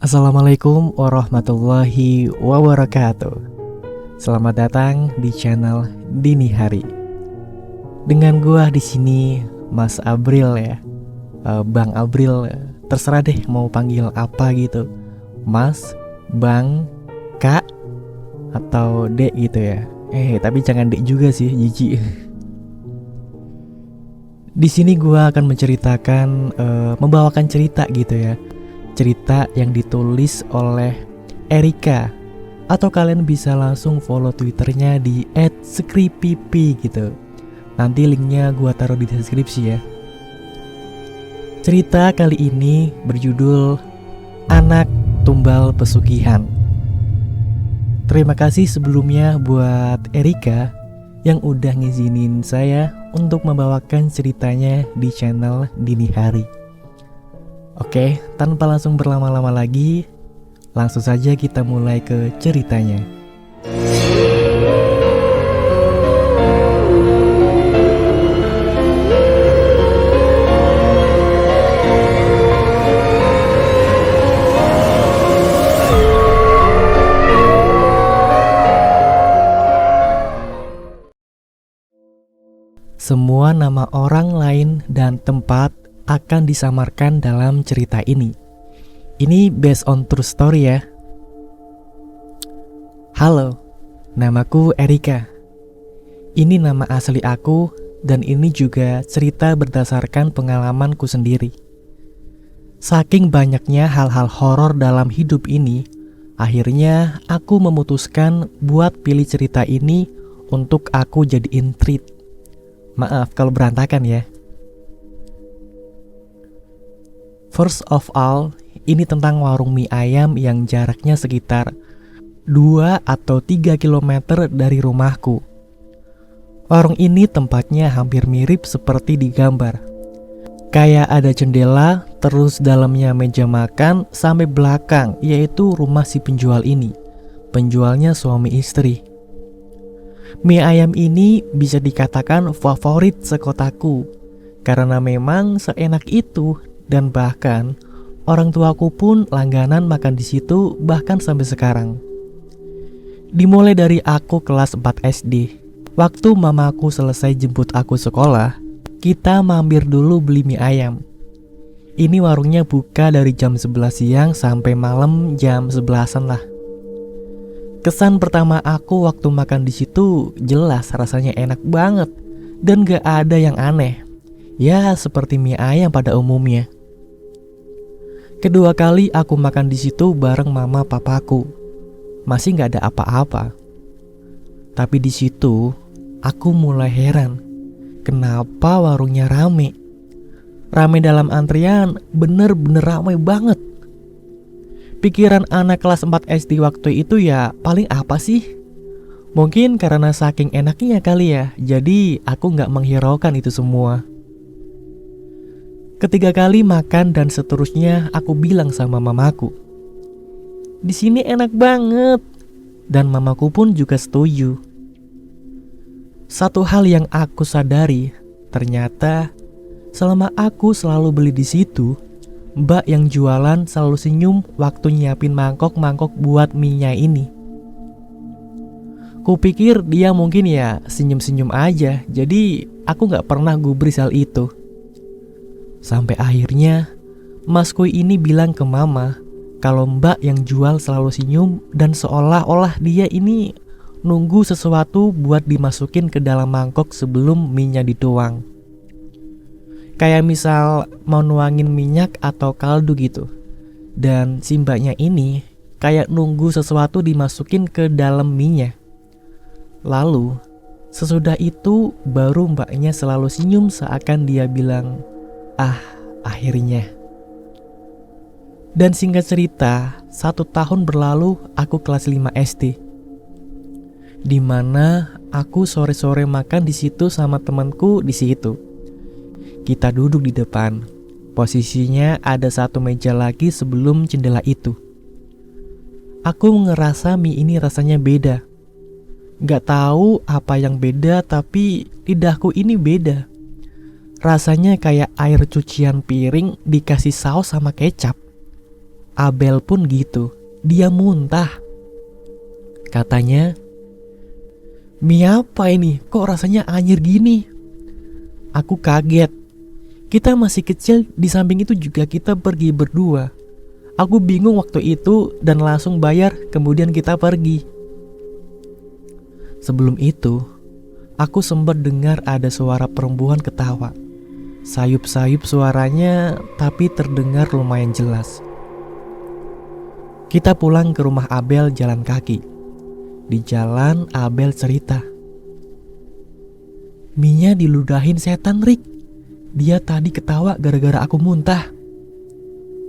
Assalamualaikum warahmatullahi wabarakatuh. Selamat datang di channel Dini Hari. Dengan gua di sini Mas Abril ya. Bang Abril, terserah deh mau panggil apa gitu. Mas, Bang, Kak, atau Dek gitu ya. Tapi jangan Dek juga sih, jijik. Di sini gua akan menceritakan membawakan cerita gitu ya. Cerita yang ditulis oleh Erika, atau kalian bisa langsung follow twitternya di @skripipi gitu. Nanti linknya gua taruh di deskripsi ya. Cerita kali ini berjudul Anak Tumbal Pesugihan. Terima kasih sebelumnya buat Erika yang udah ngizinin saya untuk membawakan ceritanya di channel Dini Hari. Oke, tanpa langsung berlama-lama lagi, langsung saja kita mulai ke ceritanya. Semua nama orang lain dan tempat akan disamarkan dalam cerita ini. Ini based on true story ya. Halo, namaku Erika. Ini nama asli aku dan ini juga cerita berdasarkan pengalamanku sendiri. Saking banyaknya hal-hal horor dalam hidup ini, akhirnya aku memutuskan buat pilih cerita ini untuk aku jadiin treat. Maaf kalau berantakan ya. First of all, ini tentang warung mie ayam yang jaraknya sekitar 2 atau 3 km dari rumahku. Warung ini tempatnya hampir mirip seperti di gambar. Kayak ada jendela, terus dalamnya meja makan, sampai belakang yaitu rumah si penjual ini. Penjualnya suami istri. Mie ayam ini bisa dikatakan favorit sekotaku, karena memang seenak itu. Dan bahkan orang tuaku pun langganan makan di situ bahkan sampai sekarang. Dimulai dari aku kelas 4 SD. Waktu mamaku selesai jemput aku sekolah, kita mampir dulu beli mie ayam. Ini warungnya buka dari jam 11 siang sampai malam jam 11-an lah. Kesan pertama aku waktu makan di situ jelas rasanya enak banget dan gak ada yang aneh. Ya seperti mie ayam pada umumnya. Kedua kali aku makan di situ bareng mama papaku. Masih gak ada apa-apa. Tapi di situ aku mulai heran. Kenapa warungnya rame? Rame dalam antrian, bener-bener rame banget. Pikiran anak kelas 4 SD waktu itu ya paling apa sih? Mungkin karena saking enaknya kali ya. Jadi aku gak menghiraukan itu semua. Ketiga kali makan dan seterusnya aku bilang sama mamaku, di sini enak banget. Dan mamaku pun juga setuju. Satu hal yang aku sadari, ternyata selama aku selalu beli di situ, mbak yang jualan selalu senyum waktu nyiapin mangkok-mangkok buat mie-nya ini. Kupikir dia mungkin ya senyum-senyum aja, jadi aku gak pernah gubris hal itu. Sampai akhirnya masku ini bilang ke mama kalau mbak yang jual selalu senyum dan seolah-olah dia ini nunggu sesuatu buat dimasukin ke dalam mangkok sebelum minyak dituang. Kayak misal mau nuangin minyak atau kaldu gitu. Dan si mbaknya ini kayak nunggu sesuatu dimasukin ke dalam minyak. Lalu sesudah itu baru mbaknya selalu senyum seakan dia bilang, "Ah, akhirnya." Dan singkat cerita, 1 tahun berlalu aku kelas 5 SD. Dimana aku sore-sore makan di situ sama temanku di situ. Kita duduk di depan. Posisinya ada 1 meja lagi sebelum jendela itu. Aku ngerasa mie ini rasanya beda. Gak tahu apa yang beda, tapi lidahku ini beda. Rasanya kayak air cucian piring dikasih saus sama kecap. Abel pun gitu, dia muntah. Katanya, "Mie apa ini? Kok rasanya anyir gini?" Aku kaget. Kita masih kecil, di samping itu juga kita pergi berdua. Aku bingung waktu itu dan langsung bayar, kemudian kita pergi. Sebelum itu, aku sempat dengar ada suara perempuan ketawa. Sayup-sayup suaranya, tapi terdengar lumayan jelas. Kita pulang ke rumah Abel jalan kaki. Di jalan Abel cerita, "Minya diludahin setan, Rick. Dia tadi ketawa gara-gara aku muntah."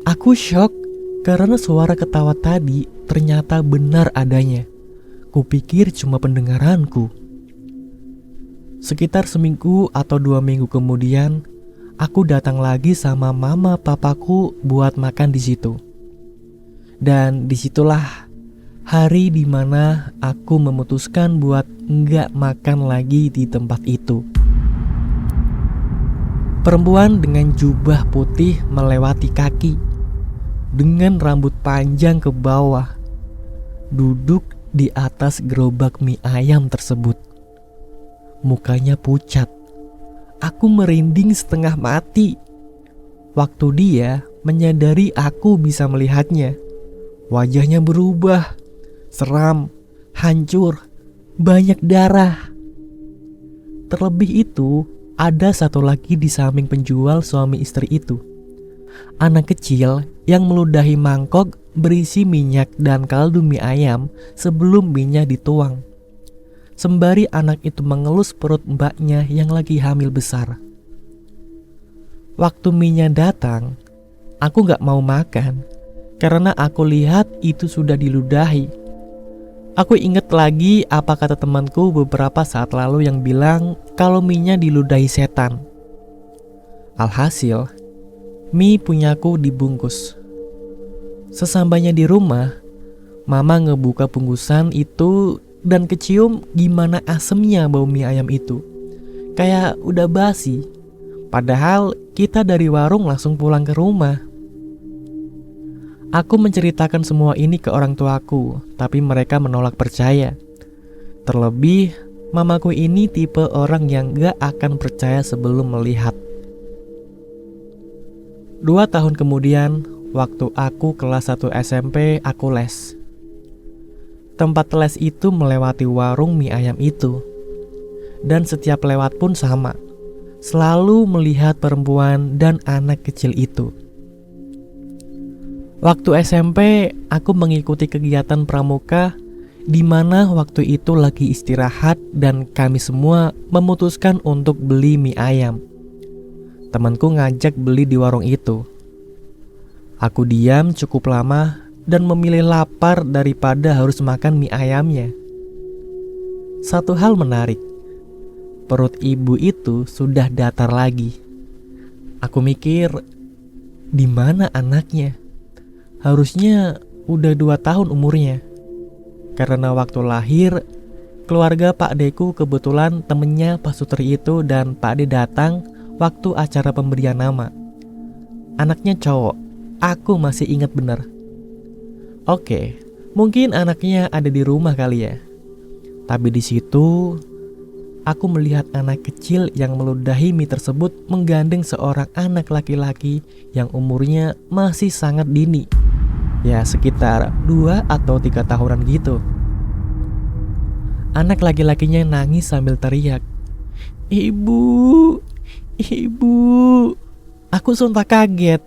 Aku shock karena suara ketawa tadi ternyata benar adanya. Kupikir cuma pendengaranku. Sekitar seminggu atau 2 minggu kemudian, aku datang lagi sama mama papaku buat makan di situ. Dan disitulah hari dimana aku memutuskan buat nggak makan lagi di tempat itu. Perempuan dengan jubah putih melewati kaki, dengan rambut panjang ke bawah, duduk di atas gerobak mie ayam tersebut. Mukanya pucat. Aku merinding setengah mati. Waktu dia menyadari aku bisa melihatnya, wajahnya berubah, seram, hancur, banyak darah. Terlebih itu, ada satu lagi di samping penjual suami istri itu. Anak kecil yang meludahi mangkok berisi minyak dan kaldu mie ayam sebelum minyak dituang. Sembari anak itu mengelus perut mbaknya yang lagi hamil besar. Waktu minyak datang, aku gak mau makan karena aku lihat itu sudah diludahi. Aku ingat lagi apa kata temanku beberapa saat lalu yang bilang kalau minyak diludahi setan. Alhasil, mie punyaku dibungkus. Sesampainya di rumah, mama ngebuka bungkusan itu dan kecium gimana asemnya bau mie ayam itu. Kayak udah basi. Padahal kita dari warung langsung pulang ke rumah. Aku menceritakan semua ini ke orang tuaku, tapi mereka menolak percaya. Terlebih, mamaku ini tipe orang yang gak akan percaya sebelum melihat. 2 tahun kemudian, waktu aku kelas 1 SMP, aku les. Tempat les itu melewati warung mie ayam itu. Dan setiap lewat pun sama. Selalu melihat perempuan dan anak kecil itu. Waktu SMP, aku mengikuti kegiatan pramuka di mana waktu itu lagi istirahat dan kami semua memutuskan untuk beli mie ayam. Temanku ngajak beli di warung itu. Aku diam cukup lama dan memilih lapar daripada harus makan mie ayamnya. Satu hal menarik, perut ibu itu sudah datar lagi. Aku mikir, di mana anaknya? Harusnya udah 2 tahun umurnya. Karena waktu lahir, keluarga Pak Deku kebetulan temennya Pak Sutri itu dan Pak De datang waktu acara pemberian nama. Anaknya cowok, aku masih ingat benar. Oke, mungkin anaknya ada di rumah kali ya. Tapi di situ, aku melihat anak kecil yang meludahi mie tersebut menggandeng seorang anak laki-laki yang umurnya masih sangat dini. Ya sekitar 2 atau 3 tahunan gitu. Anak laki-lakinya nangis sambil teriak, "Ibu, ibu." Aku sontak kaget.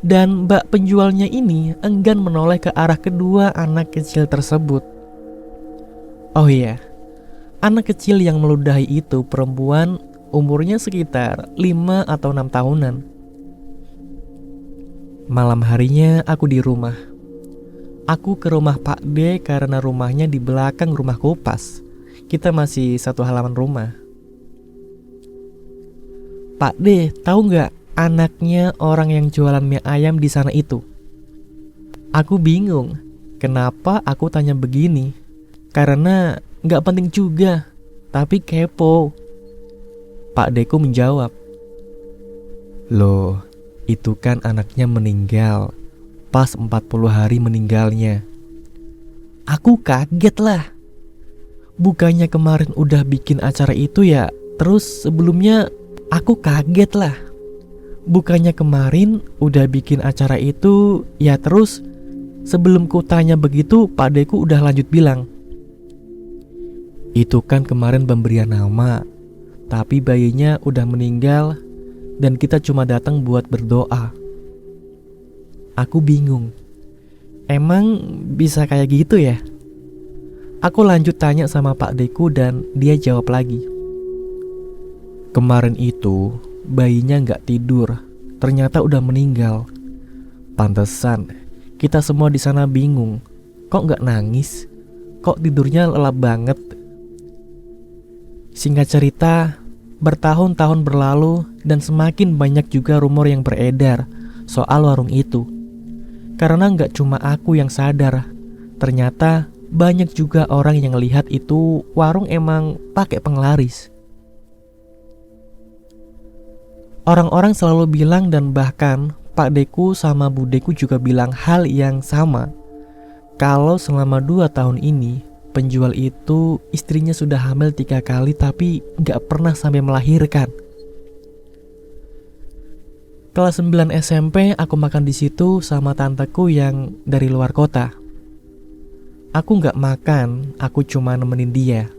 Dan mbak penjualnya ini enggan menoleh ke arah kedua anak kecil tersebut. Oh iya, anak kecil yang meludahi itu perempuan, umurnya sekitar 5 atau 6 tahunan. Malam harinya aku di rumah. Aku ke rumah Pak D karena rumahnya di belakang rumahku pas. Kita masih satu halaman rumah. "Pak D, tahu nggak anaknya orang yang jualan mie ayam di sana itu?" Aku bingung. Kenapa aku tanya begini? Karena nggak penting juga, tapi kepo. Pak Deku menjawab, "Loh, itu kan anaknya meninggal. pas 40 hari meninggalnya. Aku kaget lah. Bukannya kemarin udah bikin acara itu ya, terus sebelumnya aku kaget lah. Bukannya kemarin udah bikin acara itu, ya terus sebelum ku tanya begitu, Pak Deku udah lanjut bilang, itu kan kemarin pemberian nama, tapi bayinya udah meninggal dan kita cuma datang buat berdoa. Aku bingung, emang bisa kayak gitu ya? Aku lanjut tanya sama Pak Deku dan dia jawab lagi. Kemarin itu bayinya gak tidur, ternyata udah meninggal. Pantesan kita semua di sana bingung, kok gak nangis? Kok tidurnya lelap banget? Singkat cerita, bertahun-tahun berlalu dan semakin banyak juga rumor yang beredar soal warung itu. Karena gak cuma aku yang sadar, ternyata banyak juga orang yang lihat itu warung emang pakai penglaris. Orang-orang selalu bilang dan bahkan Pak Deku sama Bu Deku juga bilang hal yang sama. Kalau selama 2 tahun ini penjual itu istrinya sudah hamil 3 kali tapi gak pernah sampai melahirkan. Kelas 9 SMP aku makan di situ sama tanteku yang dari luar kota. Aku gak makan, aku cuma nemenin dia.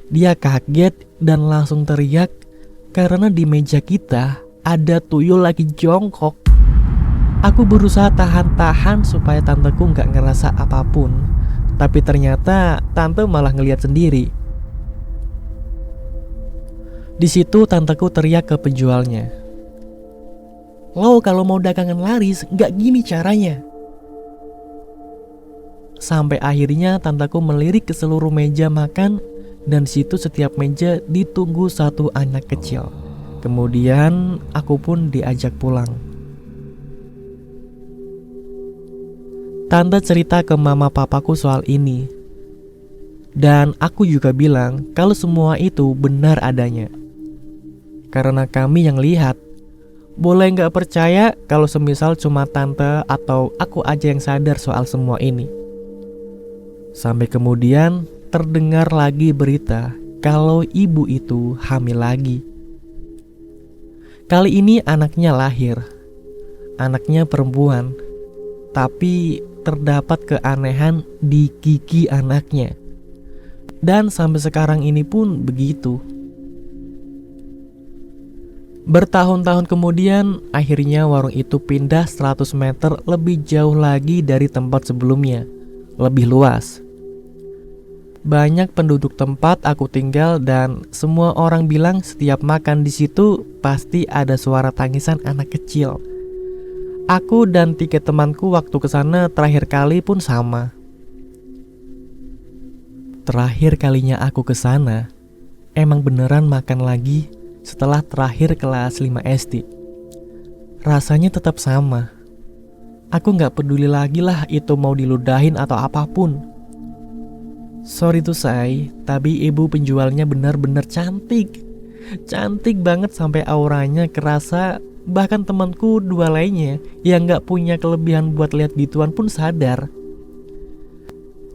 Dia kaget dan langsung teriak karena di meja kita ada tuyul lagi jongkok. Aku berusaha tahan-tahan supaya tanteku gak ngerasa apapun, tapi ternyata tante malah ngeliat sendiri. Di situ tanteku teriak ke penjualnya, "Lo kalau mau dagangan laris gak gini caranya." Sampai akhirnya tanteku melirik ke seluruh meja makan dan di situ setiap meja ditunggu satu anak kecil. Kemudian aku pun diajak pulang. Tante cerita ke mama papaku soal ini. Dan aku juga bilang kalau semua itu benar adanya. Karena kami yang lihat. Boleh gak percaya kalau semisal cuma tante atau aku aja yang sadar soal semua ini. Sampai kemudian terdengar lagi berita kalau ibu itu hamil lagi. Kali ini anaknya lahir. Anaknya perempuan. Tapi terdapat keanehan di gigi anaknya. Dan sampai sekarang ini pun begitu. Bertahun-tahun kemudian akhirnya warung itu pindah 100 meter lebih jauh lagi dari tempat sebelumnya. Lebih luas. Banyak penduduk tempat aku tinggal dan semua orang bilang setiap makan di situ pasti ada suara tangisan anak kecil. Aku dan 3 temanku waktu kesana terakhir kali pun sama. Terakhir kalinya aku kesana, emang beneran makan lagi setelah terakhir kelas 5 SD. Rasanya tetap sama. Aku gak peduli lagi lah itu mau diludahin atau apapun. Sorry to say, tapi ibu penjualnya benar-benar cantik. Cantik banget sampai auranya kerasa. Bahkan temanku 2 lainnya yang gak punya kelebihan buat lihat gituan pun sadar.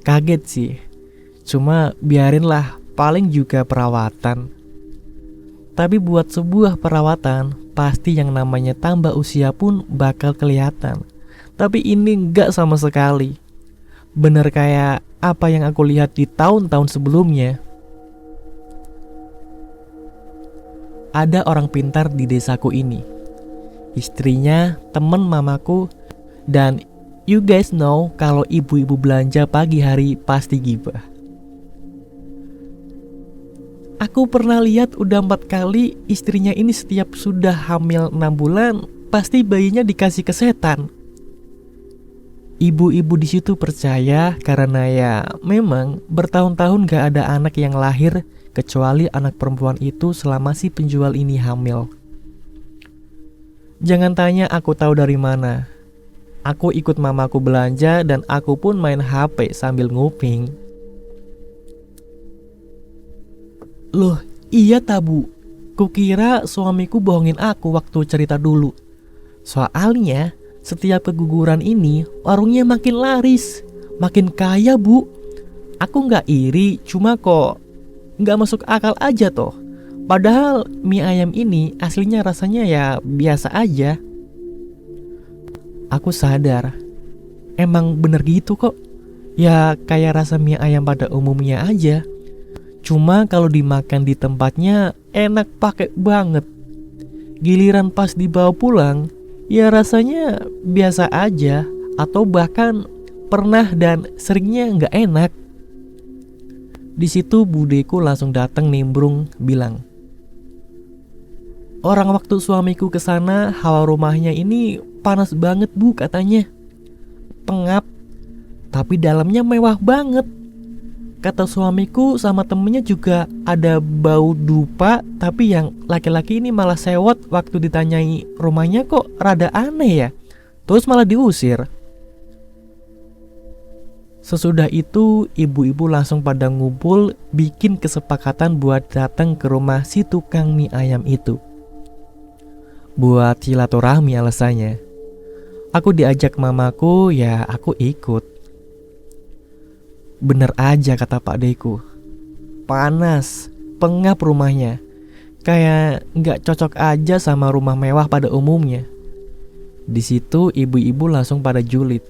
Kaget sih. Cuma biarinlah, paling juga perawatan. Tapi buat sebuah perawatan, pasti yang namanya tambah usia pun bakal kelihatan. Tapi ini gak sama sekali. Bener kayak apa yang aku lihat di tahun-tahun sebelumnya. Ada orang pintar di desaku ini. Istrinya temen mamaku. Dan you guys know kalau ibu-ibu belanja pagi hari pasti gibah. Aku pernah lihat udah 4 kali istrinya ini setiap sudah hamil 6 bulan pasti bayinya dikasih ke setan. Ibu-ibu di situ percaya karena ya memang bertahun-tahun gak ada anak yang lahir kecuali anak perempuan itu selama si penjual ini hamil. Jangan tanya aku tahu dari mana. Aku ikut mamaku belanja dan aku pun main HP sambil nguping. Loh, iya tabu. Kukira suamiku bohongin aku waktu cerita dulu. Soalnya Setiap keguguran ini, warungnya makin laris, makin kaya bu. Aku nggak iri, cuma kok nggak masuk akal aja toh. Padahal mie ayam ini aslinya rasanya ya biasa aja. Aku sadar, emang bener gitu kok. Ya kayak rasa mie ayam pada umumnya aja. Cuma kalau dimakan di tempatnya enak pakai banget. Giliran pas dibawa pulang, ya rasanya biasa aja. Atau bahkan pernah dan seringnya nggak enak. Di situ budeku langsung datang nimbrung bilang, "Orang waktu suamiku kesana, hawa rumahnya ini panas banget bu katanya. Pengap, tapi dalamnya mewah banget. Kata suamiku sama temennya juga ada bau dupa, tapi yang laki-laki ini malah sewot waktu ditanyai rumahnya kok rada aneh ya. Terus malah diusir." Sesudah itu, ibu-ibu langsung pada ngumpul bikin kesepakatan buat datang ke rumah si tukang mie ayam itu. Buat silaturahmi alasannya. Aku diajak mamaku, ya aku ikut. Bener aja kata Pak Deku. Panas, pengap rumahnya. Kayak nggak cocok aja sama rumah mewah pada umumnya. Di situ ibu-ibu langsung pada julid.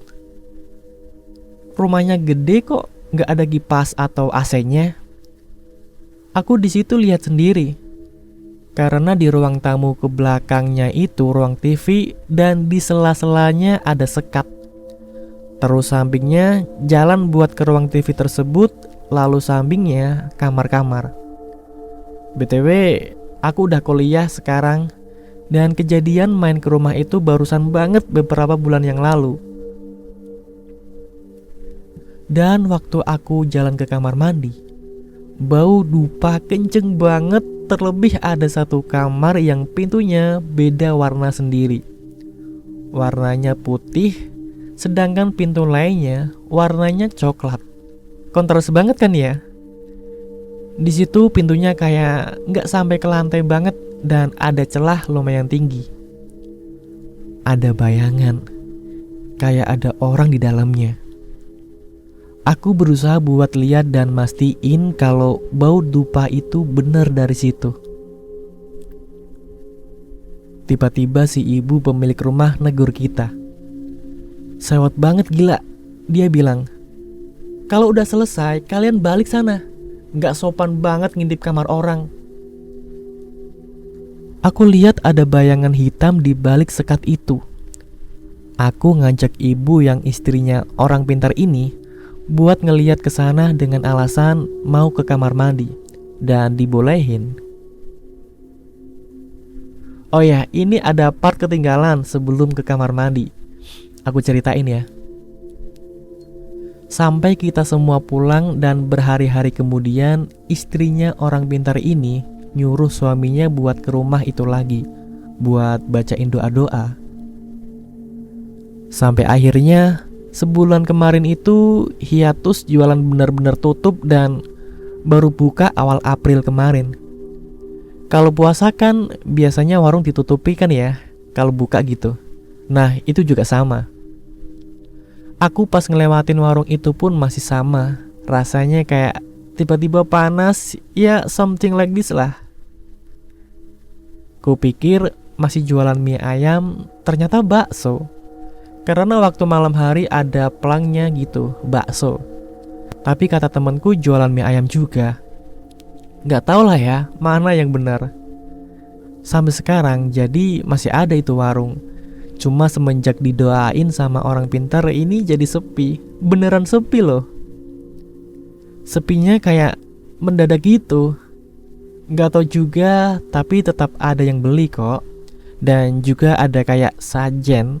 Rumahnya gede kok nggak ada kipas atau AC-nya. Aku di situ lihat sendiri. Karena di ruang tamu ke belakangnya itu ruang TV dan di sela-selanya ada sekat. Terus sampingnya jalan buat ke ruang TV tersebut, lalu sampingnya kamar-kamar. BTW, aku udah kuliah sekarang dan kejadian main ke rumah itu barusan banget beberapa bulan yang lalu. Dan waktu aku jalan ke kamar mandi, bau dupa kenceng banget. Terlebih ada satu kamar yang pintunya beda warna sendiri. Warnanya putih, sedangkan pintu lainnya warnanya coklat. Kontras banget kan ya? Di situ pintunya kayak nggak sampai ke lantai banget dan ada celah lumayan tinggi. Ada bayangan, kayak ada orang di dalamnya. Aku berusaha buat lihat dan mastiin kalau bau dupa itu benar dari situ. Tiba-tiba si ibu pemilik rumah negur kita. Sewot banget gila. Dia bilang, "Kalau udah selesai kalian balik sana. Nggak sopan banget ngintip kamar orang." Aku lihat ada bayangan hitam di balik sekat itu. Aku ngajak ibu yang istrinya orang pintar ini buat ngeliat ke sana dengan alasan mau ke kamar mandi dan dibolehin. Oh ya, ini ada part ketinggalan sebelum ke kamar mandi. Aku ceritain ya. Sampai kita semua pulang dan berhari-hari kemudian, istrinya orang pintar ini nyuruh suaminya buat ke rumah itu lagi, buat bacain doa-doa. Sampai akhirnya sebulan kemarin itu hiatus jualan benar-benar tutup dan baru buka awal April kemarin. Kalau puasa kan biasanya warung ditutupi kan ya, kalau buka gitu. Nah itu juga sama. Aku pas ngelewatin warung itu pun masih sama. Rasanya kayak tiba-tiba panas, ya something like this lah. Kupikir masih jualan mie ayam, ternyata bakso. Karena waktu malam hari ada pelangnya gitu, bakso. Tapi kata temanku jualan mie ayam juga. Gak tau lah ya, mana yang benar. Sampai sekarang jadi masih ada itu warung. Cuma semenjak didoain sama orang pintar ini jadi sepi. Beneran sepi loh. Sepinya kayak mendadak gitu. Gak tau juga, tapi tetap ada yang beli kok. Dan juga ada kayak sajen.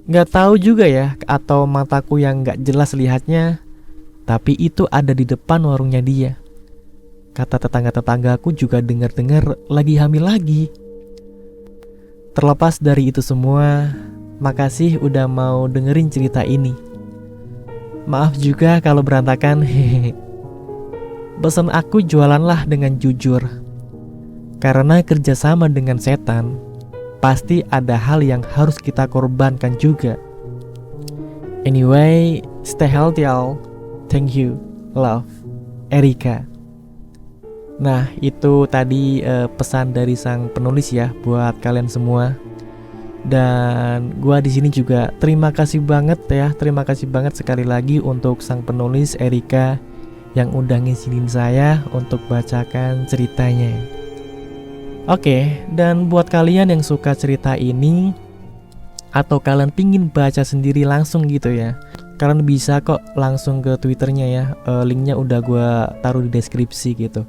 Gak tahu juga ya, atau mataku yang gak jelas lihatnya, tapi itu ada di depan warungnya dia. Kata tetangga-tetanggaku juga dengar-dengar lagi hamil lagi. Terlepas dari itu semua, makasih udah mau dengerin cerita ini. Maaf juga kalau berantakan. Pesan aku jualanlah dengan jujur. Karena kerjasama dengan setan pasti ada hal yang harus kita korbankan juga. Anyway, stay healthy all. Thank you, love, Erika. Nah, itu tadi pesan dari sang penulis ya buat kalian semua. Dan gua di sini juga terima kasih banget sekali lagi untuk sang penulis Erika yang udah ngizinin saya untuk bacakan ceritanya. Oke, dan buat kalian yang suka cerita ini atau kalian pingin baca sendiri langsung gitu ya, kalian bisa kok langsung ke Twitternya ya. Linknya udah gua taruh di deskripsi gitu.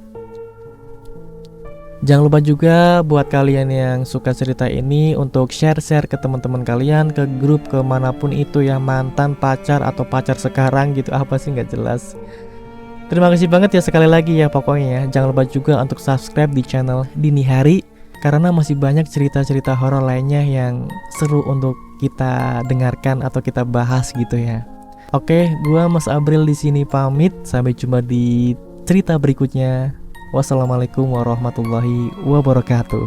Jangan lupa juga buat kalian yang suka cerita ini untuk share-share ke teman-teman kalian, ke grup, kemanapun itu ya, mantan, pacar, atau pacar sekarang gitu, apa sih nggak jelas. Terima kasih banget ya sekali lagi ya pokoknya ya. Jangan lupa juga untuk subscribe di channel Dini Hari, karena masih banyak cerita-cerita horor lainnya yang seru untuk kita dengarkan atau kita bahas gitu ya. Oke, gua Mas Abril di sini pamit. Sampai jumpa di cerita berikutnya. Wassalamualaikum warahmatullahi wabarakatuh.